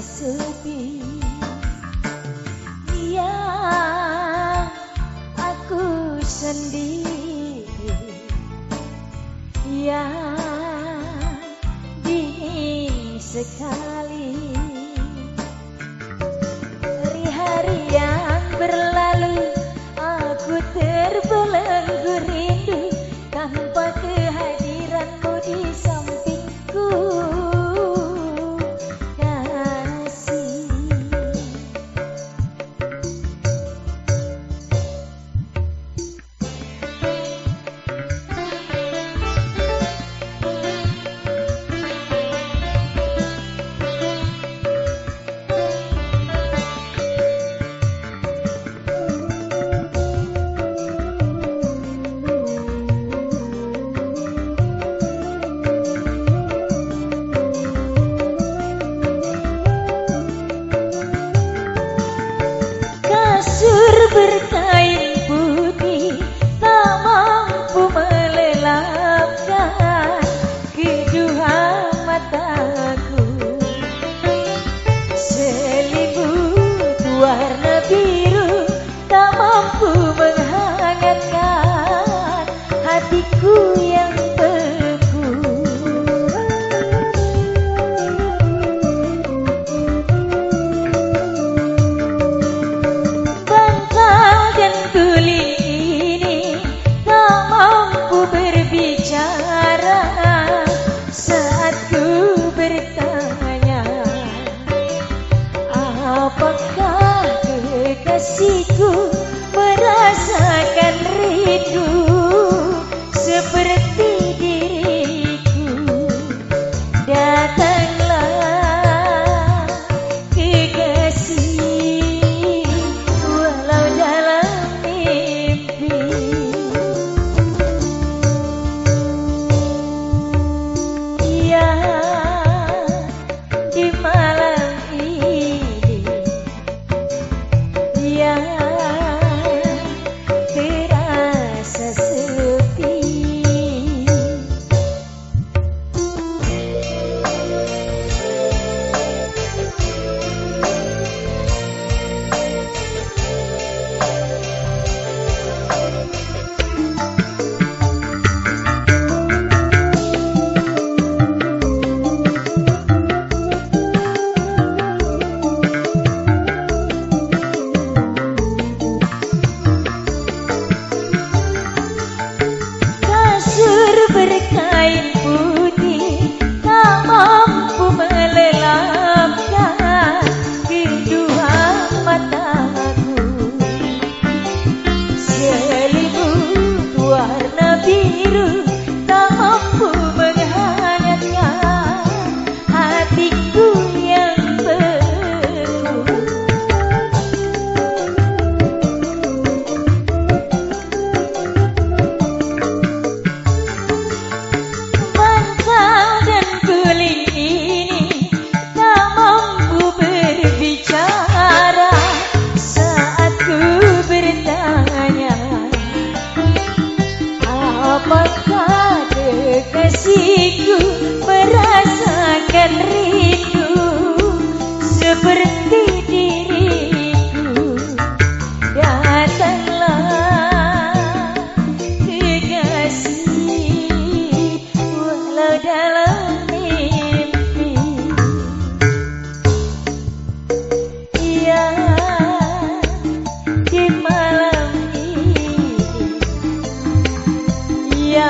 sepi. Ya, aku sendiri. Ya, dingin sekali. Hari-hari yang berlalu, aku terbelenggu rindu tanpa kehadiranmu di sampingku. Kasih. Kasur berkain putih tak mampu melelapkan kedua mataku. Selimut warna biru tak mampu menghangatkan hatiku yang beku. Saat ku bertanya, apakah kekasihku merasakan rindu seperti diriku? Datanglah kekasih, walau dalam mimpi. Di malam ini, ya, terasa sepi. Berkain putih tak mampu melelapkan kedua mataku. Selimut warna biru tak mampu menghangatkan hatiku yang beku. Apakah kekasihku merasakan rindu seperti diriku? Datanglah kekasih, walau dalam mimpi. Ya, di malam ini, ya.